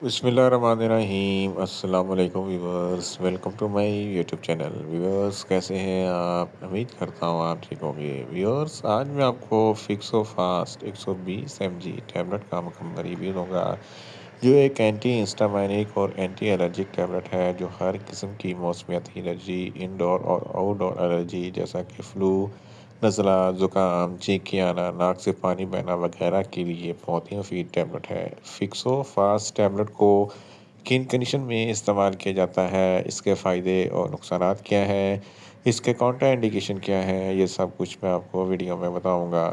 بسم اللہ الرحمن الرحیم، السلام علیکم viewers, welcome to my YouTube channel. Viewers کیسے ہیں آپ؟ امید کرتا ہوں آپ ٹھیک ہوں گے۔ ویورس آج میں آپ کو فکسو فاسٹ 120 mg ٹیبلٹ کا مکمل ریویو دوں گا، جو ایک اینٹی ہسٹامائنک اور اینٹی الرجک ٹیبلٹ ہے جو ہر قسم کی موسمیاتی الرجی، انڈور اور آؤٹ ڈور الرجی جیسا کہ فلو، نزلہ، زکام، چھینکیں آنا، ناک سے پانی بہنا وغیرہ کے لیے بہت ہی مفید ٹیبلٹ ہے۔ فکسو فاسٹ ٹیبلٹ کو کن کنڈیشن میں استعمال کیا جاتا ہے، اس کے فائدے اور نقصانات کیا ہیں، اس کے کاؤنٹر انڈیکیشن کیا ہے، یہ سب کچھ میں آپ کو ویڈیو میں بتاؤں گا۔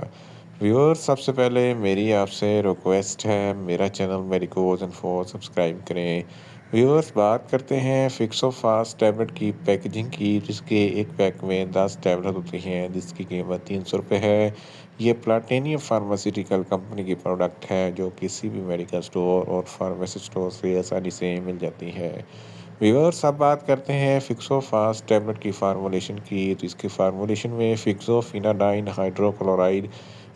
ویور سب سے پہلے میری آپ سے ریکویسٹ ہے، میرا چینل میڈیکوز انفو سبسکرائب کریں۔ ویورس بات کرتے ہیں فکسو فاسٹ ٹیبلٹ کی پیکیجنگ کی، جس کے ایک پیک میں 10 ٹیبلٹ ہوتی ہیں جس کی قیمت 300 روپے ہے۔ یہ پلاٹینیم فارماسیوٹیکل کمپنی کی پروڈکٹ ہے جو کسی بھی میڈیکل سٹور اور فارمیسی سٹور سے آسانی سے مل جاتی ہے۔ ویورس اب بات کرتے ہیں فکسو فاسٹ ٹیبلٹ کی فارمولیشن کی، تو اس کی فارمولیشن میں فکسو فیناڈائن ہائیڈرو کلورائڈ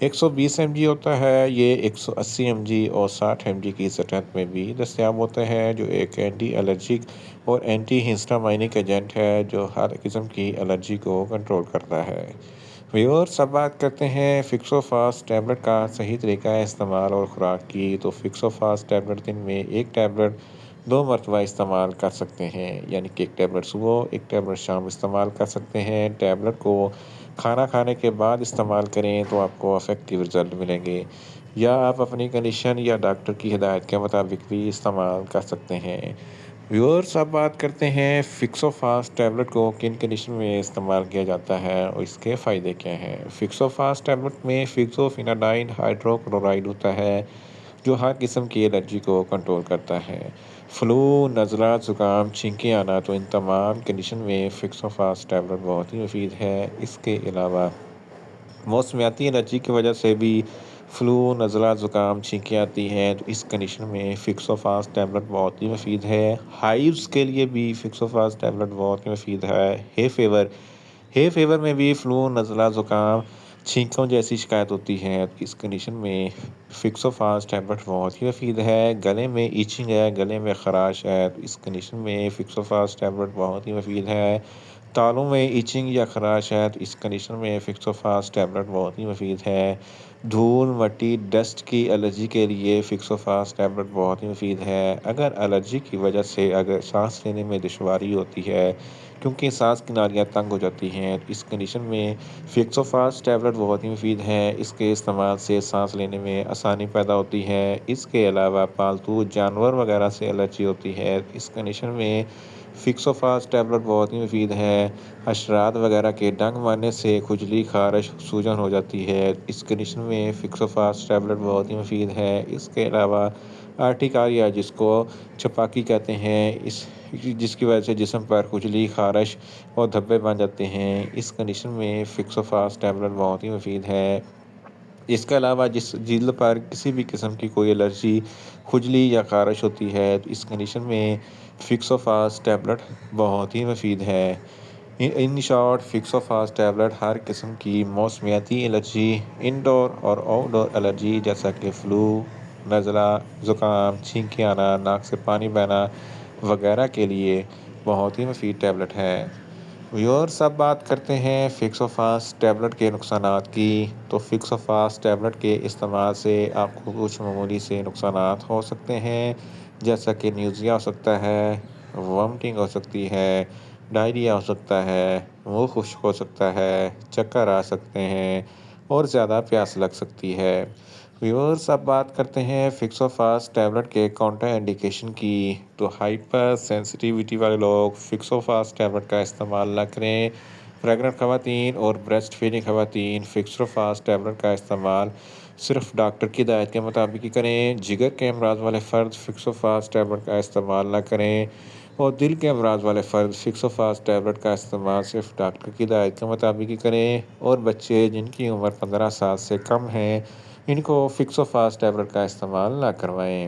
120 mg ہوتا ہے۔ یہ 180 mg اور 60 mg کی سطح میں بھی دستیاب ہوتا ہے، جو ایک اینٹی الرجک اور اینٹی ہسٹامائنک ایجنٹ ہے جو ہر قسم کی الرجی کو کنٹرول کرتا ہے۔ ویورس اب بات کرتے ہیں فکسو فاسٹ ٹیبلٹ کا صحیح طریقہ استعمال اور خوراک کی، تو فکسو فاسٹ ٹیبلٹ دن میں ایک ٹیبلٹ 2 مرتبہ استعمال کر سکتے ہیں، یعنی کہ ایک ٹیبلٹ صبح، ایک ٹیبلٹ شام استعمال کر سکتے ہیں۔ ٹیبلٹ کو کھانا کھانے کے بعد استعمال کریں تو آپ کو افیکٹیو رزلٹ ملیں گے، یا آپ اپنی کنڈیشن یا ڈاکٹر کی ہدایت کے مطابق بھی استعمال کر سکتے ہیں۔ ویورس اب بات کرتے ہیں فکسو فاسٹ ٹیبلٹ کو کن کنڈیشن میں استعمال کیا جاتا ہے اور اس کے فائدے کیا ہیں۔ فکسو فاسٹ ٹیبلٹ میں فکسو فیناڈائن ہائیڈرو کلورائڈ ہوتا ہے جو ہر قسم کی الرجی کو کنٹرول کرتا ہے۔ فلو، نزلہ، زکام، چھینکیں آنا، تو ان تمام کنڈیشن میں فکسو فاسٹ ٹیبلٹ بہت ہی مفید ہے۔ اس کے علاوہ موسمیاتی الرجی کی وجہ سے بھی فلو، نزلہ، زکام، چھینکیں آتی ہیں، تو اس کنڈیشن میں فکسو فاسٹ ٹیبلٹ بہت ہی مفید ہے۔ ہائیوز کے لیے بھی فکسو فاسٹ ٹیبلٹ بہت ہی مفید ہے۔ ہے فیور میں بھی فلو، نزلہ، زکام، چھینکوں جیسی شکایت ہوتی ہے، تو اس کنڈیشن میں فکسو فاسٹ ٹیبلٹ بہت ہی مفید ہے۔ گلے میں ایچنگ ہے، گلے میں خراش ہے، تو اس کنڈیشن میں فکسو فاسٹ ٹیبلٹ بہت ہی مفید ہے۔ تالوں میں ایچنگ یا خراش ہے، تو اس کنڈیشن میں فکسو فاسٹ ٹیبلٹ بہت ہی مفید ہے۔ دھول، مٹی، ڈسٹ کی الرجی کے لیے فکسو فاسٹ ٹیبلٹ بہت ہی مفید ہے۔ اگر الرجی کی وجہ سے اگر سانس لینے میں دشواری ہوتی ہے، کیونکہ سانس کی نالیاں تنگ ہو جاتی ہیں، تو اس کنڈیشن میں فکسو فاسٹ ٹیبلٹ بہت ہی مفید ہے۔ اس کے استعمال سے سانس لینے میں آسانی پیدا ہوتی ہے۔ اس کے علاوہ پالتو جانور وغیرہ سے الرجی ہوتی ہے، اس کنڈیشن میں فکسو فاسٹ ٹیبلٹ بہت ہی مفید ہے۔ حشرات وغیرہ کے ڈنگ مارنے سے کھجلی، خارش، سوجن ہو جاتی ہے، اس کنڈیشن میں فکسو فاسٹ ٹیبلٹ بہت ہی مفید ہے۔ اس کے علاوہ آرٹیکاریا، جس کو چھپاکی کہتے ہیں، جس کی وجہ سے جسم پر کھجلی، خارش اور دھبے بن جاتے ہیں، اس کنڈیشن میں فکسو فاسٹ ٹیبلٹ بہت ہی مفید ہے۔ اس کے علاوہ جس جلد پر کسی بھی قسم کی کوئی الرجی، کھجلی یا خارش ہوتی ہے، تو اس کنڈیشن میں فکسو فاسٹ ٹیبلٹ بہت ہی مفید ہے۔ ان شارٹ، فکسو فاسٹ ٹیبلٹ ہر قسم کی موسمیاتی الرجی، انڈور اور آؤٹ ڈور الرجی جیسا کہ فلو، نزلہ، زکام، چھینکیں آنا، ناک سے پانی بہنا وغیرہ کے لیے بہت ہی مفید ٹیبلٹ ہے۔ ویورس اب بات کرتے ہیں فکسو فاسٹ ٹیبلٹ کے نقصانات کی، تو فکسو فاسٹ ٹیبلٹ کے استعمال سے آپ کو کچھ معمولی سے نقصانات ہو سکتے ہیں، جیسا کہ نیوزیا ہو سکتا ہے، وامٹنگ ہو سکتی ہے، ڈائریا ہو سکتا ہے، منہ خشک ہو سکتا ہے، چکر آ سکتے ہیں اور زیادہ پیاس لگ سکتی ہے۔ ویورس اب بات کرتے ہیں فکسو فاسٹ ٹیبلٹ کے کاؤنٹر انڈیکیشن کی، تو ہائپر سینسٹیویٹی والے لوگ فکسو فاسٹ ٹیبلٹ کا استعمال نہ کریں۔ پریگننٹ خواتین اور بریسٹ فیڈنگ خواتین فکسو فاسٹ ٹیبلٹ کا استعمال صرف ڈاکٹر کی ہدایت کے مطابق ہی کریں۔ جگر کے امراض والے فرد فکسو فاسٹ ٹیبلٹ کا استعمال نہ کریں، اور دل کے امراض والے فرد فکسو فاسٹ ٹیبلٹ کا استعمال صرف ڈاکٹر کی ہدایت کے مطابق ہی کریں، اور بچے جن کی عمر 15 سال سے کم ہے ان کو فکسو فاسٹ ٹیبلٹ کا استعمال نہ کروائیں۔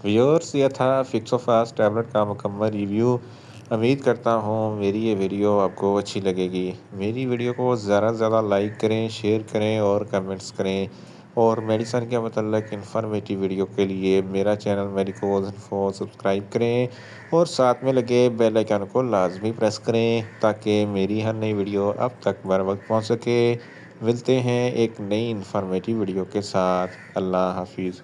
ویورس یہ تھا فکسو فاسٹ ٹیبلٹ کا مکمل ریویو۔ امید کرتا ہوں میری یہ ویڈیو آپ کو اچھی لگے گی۔ میری ویڈیو کو زیادہ سے زیادہ لائک کریں، شیئر کریں اور کمنٹس کریں۔ اور میڈیسن کے متعلق انفارمیٹیو ویڈیو کے لیے میرا چینل میڈیکوز انفو سبسکرائب کریں اور ساتھ میں لگے بیل آئیکن کو لازمی پریس کریں تاکہ میری ہر نئی ویڈیو اب تک بر وقت پہنچ سکے۔ ملتے ہیں ایک نئی انفارمیٹیو ویڈیو کے ساتھ۔ اللہ حافظ۔